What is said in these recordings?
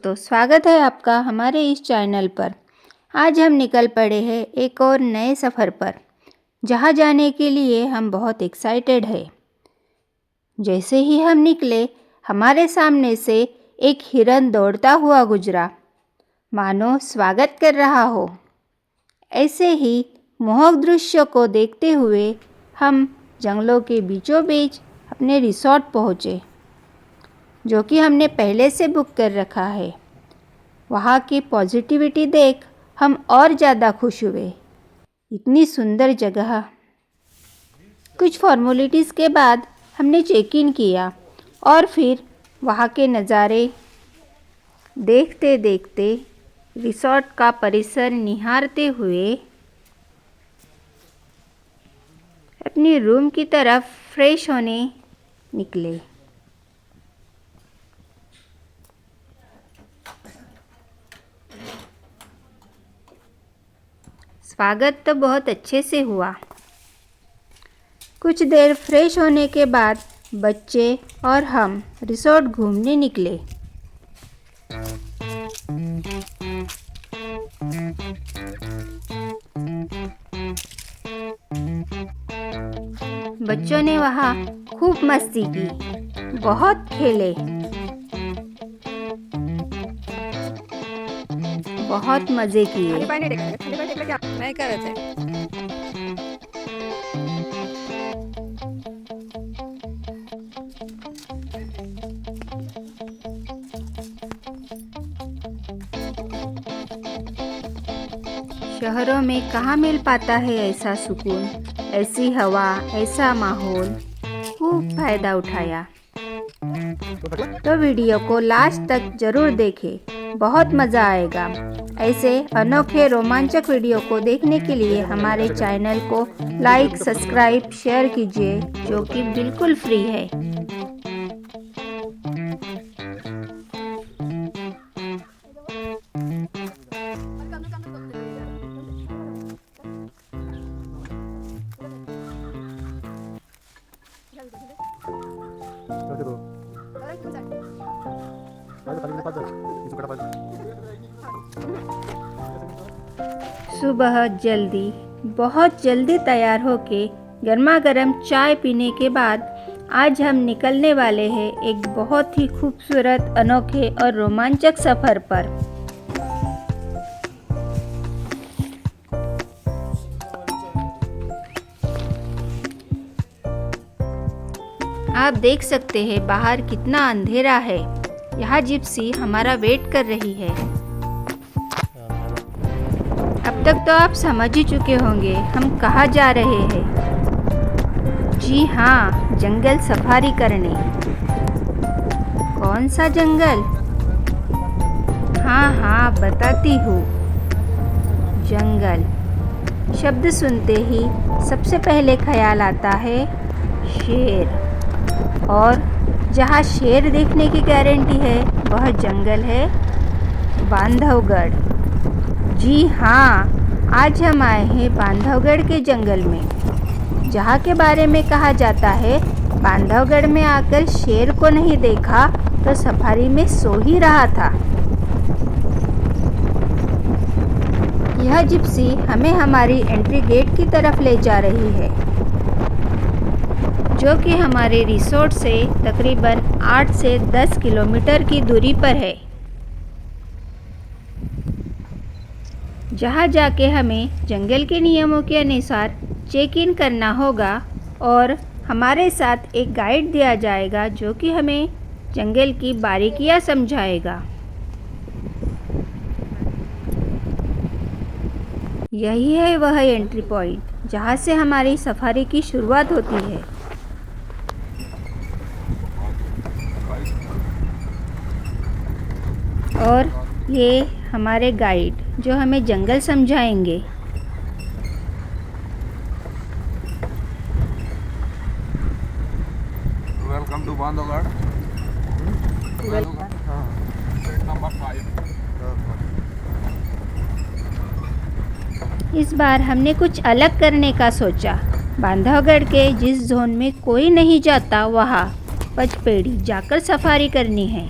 दोस्तों, स्वागत है आपका हमारे इस चैनल पर। आज हम निकल पड़े हैं एक और नए सफ़र पर, जहां जाने के लिए हम बहुत एक्साइटेड हैं। जैसे ही हम निकले, हमारे सामने से एक हिरन दौड़ता हुआ गुजरा, मानो स्वागत कर रहा हो। ऐसे ही मोहक दृश्य को देखते हुए हम जंगलों के बीचों बीच अपने रिसोर्ट पहुँचे, जो कि हमने पहले से बुक कर रखा है। वहाँ की पॉजिटिविटी देख हम और ज़्यादा खुश हुए। इतनी सुंदर जगह। कुछ फॉर्मेलिटीज़ के बाद हमने चेक इन किया और फिर वहाँ के नज़ारे देखते देखते रिसोर्ट का परिसर निहारते हुए अपनी रूम की तरफ फ्रेश होने निकले। स्वागत तो बहुत अच्छे से हुआ। कुछ देर फ्रेश होने के बाद बच्चे और हम रिसोर्ट घूमने निकले। बच्चों ने वहाँ खूब मस्ती की, बहुत खेले, बहुत मज़े किए। नाही करायचंय। शहरों में कहाँ मिल पाता है ऐसा सुकून, ऐसी हवा, ऐसा माहौल। खूब फ़ायदा उठाया। तो वीडियो को लास्ट तक ज़रूर देखें, बहुत मज़ा आएगा। ऐसे अनोखे रोमांचक वीडियो को देखने के लिए हमारे चैनल को लाइक, सब्सक्राइब, शेयर कीजिए, जो कि बिल्कुल फ्री है। सुबह जल्दी, बहुत जल्दी तैयार होके गर्मा गर्म चाय पीने के बाद आज हम निकलने वाले हैं एक बहुत ही खूबसूरत, अनोखे और रोमांचक सफ़र पर। आप देख सकते हैं बाहर कितना अंधेरा है। यहाँ जिप्सी हमारा वेट कर रही है। अब तक तो आप समझ ही चुके होंगे हम कहाँ जा रहे हैं। जी हाँ, जंगल सफारी करने। कौन सा जंगल? हाँ, बताती हूँ। जंगल शब्द सुनते ही सबसे पहले ख्याल आता है शेर। और जहाँ शेर देखने की गारंटी है वह जंगल है बांधवगढ़। जी हाँ, आज हम आए हैं बांधवगढ़ के जंगल में, जहाँ के बारे में कहा जाता है बांधवगढ़ में आकर शेर को नहीं देखा तो सफारी में सो ही रहा था। यह जिप्सी हमें हमारी एंट्री गेट की तरफ ले जा रही है, जो कि हमारे रिसोर्ट से तकरीबन 8 से 10 किलोमीटर की दूरी पर है, जहाँ जाके हमें जंगल के नियमों के अनुसार चेक इन करना होगा और हमारे साथ एक गाइड दिया जाएगा, जो कि हमें जंगल की बारीकियाँ समझाएगा। यही है वह एंट्री पॉइंट, जहाँ से हमारी सफारी की शुरुआत होती है। और ये हमारे गाइड जो हमें जंगल समझाएंगे। Welcome to Bandhavgarh. नंबर 5। इस बार हमने कुछ अलग करने का सोचा। बांधवगढ़ के जिस जोन में कोई नहीं जाता, वहाँ पचपेड़ी जाकर सफारी करनी है।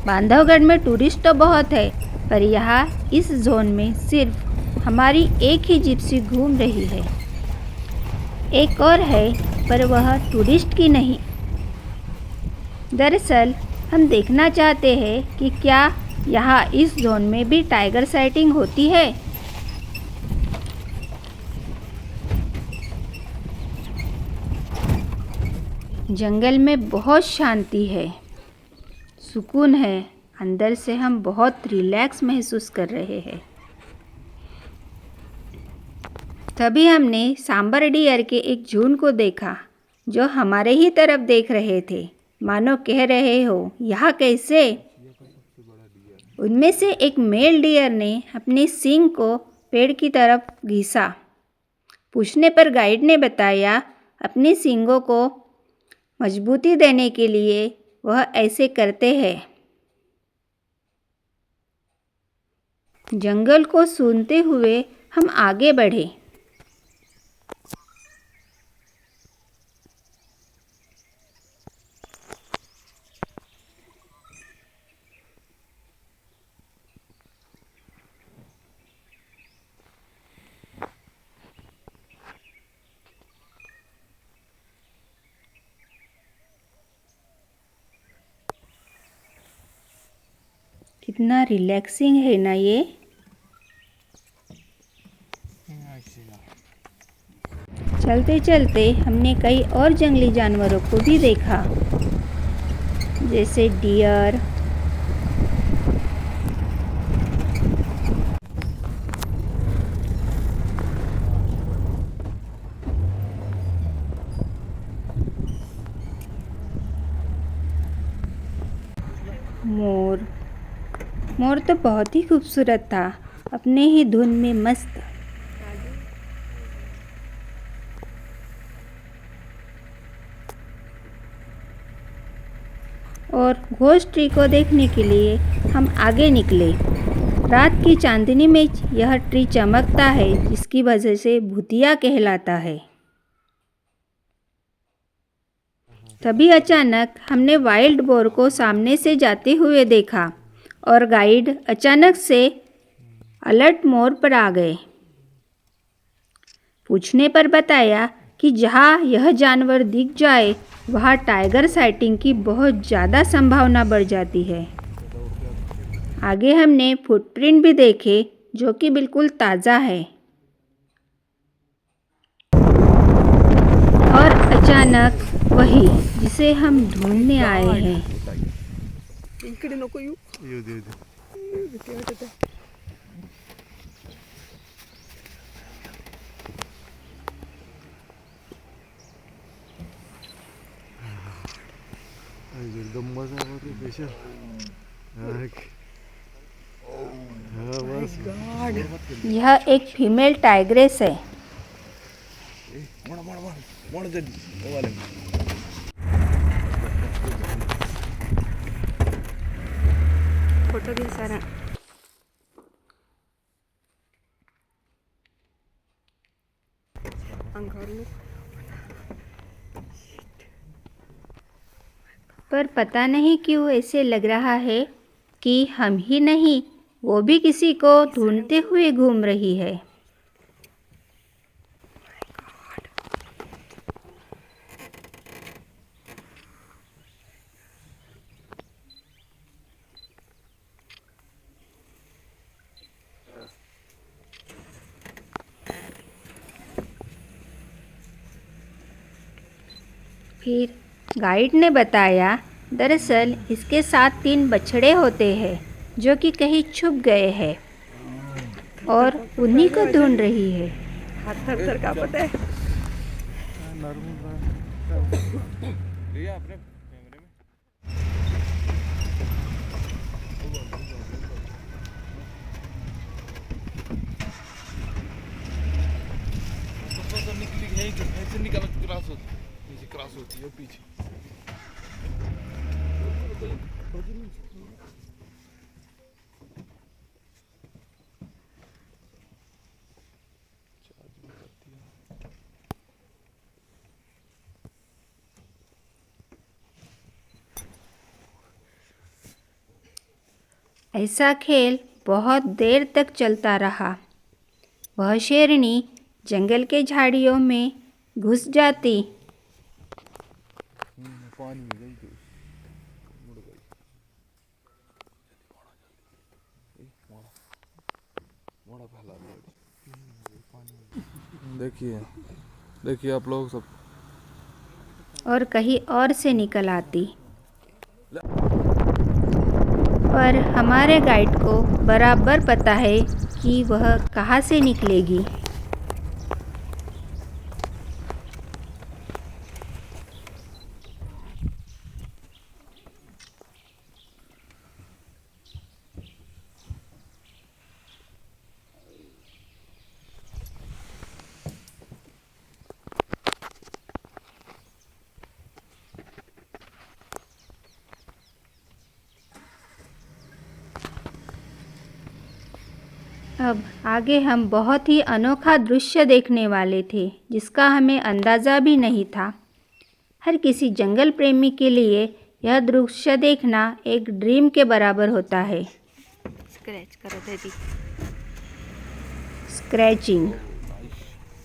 बांधवगढ़ में टूरिस्ट तो बहुत है, पर यहाँ इस जोन में सिर्फ हमारी एक ही जिप्सी घूम रही है। एक और है, पर वह टूरिस्ट की नहीं। दरअसल हम देखना चाहते हैं कि क्या यहाँ इस जोन में भी टाइगर साइटिंग होती है। जंगल में बहुत शांति है, सुकून है। अंदर से हम बहुत रिलैक्स महसूस कर रहे हैं। तभी हमने सांबर डियर के एक झुंड को देखा जो हमारे ही तरफ देख रहे थे, मानो कह रहे हो यहाँ कैसे। उनमें से एक मेल डियर ने अपने सींग को पेड़ की तरफ घिसा। पूछने पर गाइड ने बताया अपने सींगों को मजबूती देने के लिए वह ऐसे करते हैं। जंगल को सूंघते हुए हम आगे बढ़े। कितना रिलैक्सिंग है ना ये। चलते चलते हमने कई और जंगली जानवरों को भी देखा, जैसे डियर, मोर। मोर तो बहुत ही खूबसूरत था, अपने ही धुन में मस्त। और घोस्ट ट्री को देखने के लिए हम आगे निकले। रात की चांदनी में यह ट्री चमकता है, जिसकी वजह से भूतिया कहलाता है। तभी अचानक हमने वाइल्ड बोर को सामने से जाते हुए देखा और गाइड अचानक से अलर्ट मोड पर आ गए। पूछने पर बताया कि जहाँ यह जानवर दिख जाए वहाँ टाइगर साइटिंग की बहुत ज़्यादा संभावना बढ़ जाती है। आगे हमने फुटप्रिंट भी देखे जो कि बिल्कुल ताज़ा है। और अचानक वही जिसे हम ढूंढने आए हैं। इकडे नको येऊ. भीती वाटत आहे. एकदम मजा आती पेशा यह एक फीमेल टाइग्रेस है। फोटो घे सारा. अंगावर पर पता नहीं क्यों ऐसे लग रहा है कि हम ही नहीं, वो भी किसी को ढूंढते हुए घूम रही है। फिर गाइड ने बताया दरअसल इसके साथ 3 बछड़े होते हैं जो कि कहीं छुप गए हैं और उन्हीं को ढूंढ रही है। हात थर कापत आहे. लिया आपने कैमरे में? तो निकली है कि ऐसे निकल क्रॉस होती है पीछे। ऐसा खेल बहुत देर तक चलता रहा। वह शेरनी जंगल के झाड़ियों में घुस जाती। पानी में गई तो मुड़ गई। मोड़ा फैला दिया। देखिए देखिए आप लोग सब। और कहीं और से निकल आती। पर हमारे गाइड को बराबर पता है कि वह कहाँ से निकलेगी। अब आगे हम बहुत ही अनोखा दृश्य देखने वाले थे, जिसका हमें अंदाज़ा भी नहीं था। हर किसी जंगल प्रेमी के लिए यह दृश्य देखना एक ड्रीम के बराबर होता है। स्क्रैच करो दीदी। स्क्रैचिंग।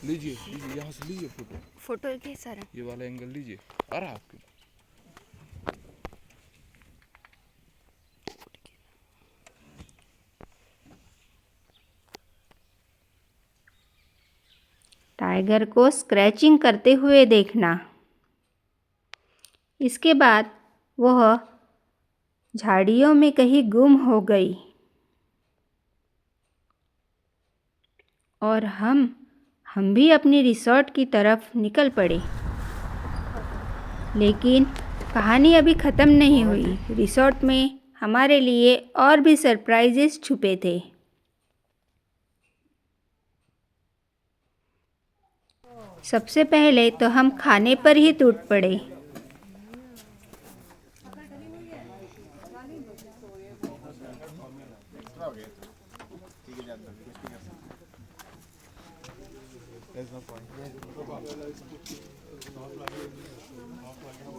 लीजिए लीजिए यहाँ से लीजिए फोटो। फोटो के सारा ये वाला एंगल लीजिए। आ रहा आपके। टाइगर को स्क्रैचिंग करते हुए देखना। इसके बाद वह झाड़ियों में कहीं गुम हो गई और हम भी अपनी रिसोर्ट की तरफ निकल पड़े। लेकिन कहानी अभी ख़त्म नहीं हुई। रिसोर्ट में हमारे लिए और भी सरप्राइजेस छुपे थे। सबसे पहले तो हम खाने पर ही टूट पड़े।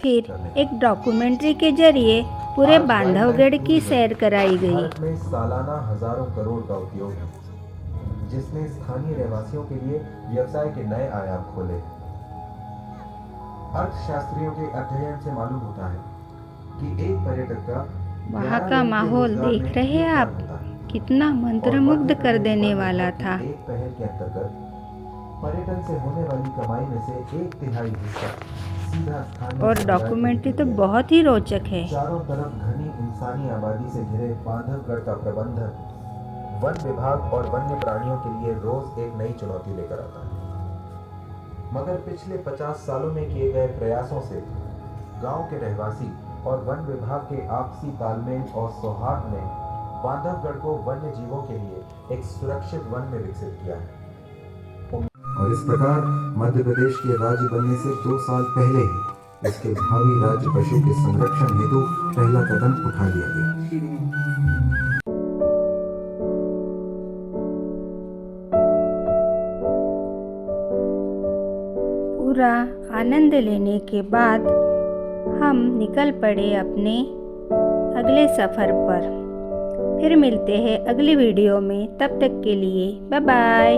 फिर एक डॉक्यूमेंट्री के जरिए पूरे बांधवगढ़ की सैर कराई गई। भारत में सालाना हजारों करोड़ का उपयोग है, जिसने स्थानीय रहवासियों के लिए व्यवसाय के नए आयाम खोले। अर्थशास्त्रियों के अध्ययन से मालूम होता है कि एक पर्यटक का वहाँ का माहौल देख रहे हैं आप, कितना मंत्रमुग्ध कर देने वाला था। एक पहल के अंतर्गत पर्यटन से होने वाली कमाई में से 1/3 हिस्सा सीधा स्थानीय और डॉक्यूमेंट्री तो बहुत ही रोचक है। चारों तरफ घनी इंसानी आबादी से घिरे बांधवगढ़ का प्रबंधन वन विभाग और वन्य प्राणियों के लिए रोज एक नई चुनौती लेकर आता है। मगर पिछले 50 सालों में किए गए प्रयासों से गांव के रहवासी और वन विभाग के आपसी तालमेल और सौहार्द ने बांधवगढ़ को वन्य जीवों के लिए एक सुरक्षित वन में विकसित किया है। और इस प्रकार मध्य प्रदेश के राज्य बनने से 2 साल पहले ही इसके भावी राज्य पशु के संरक्षण हेतु पहला कदम उठा लिया गया। पूरा आनंद लेने के बाद हम निकल पड़े अपने अगले सफ़र पर। फिर मिलते हैं अगली वीडियो में, तब तक के लिए बाय बाय।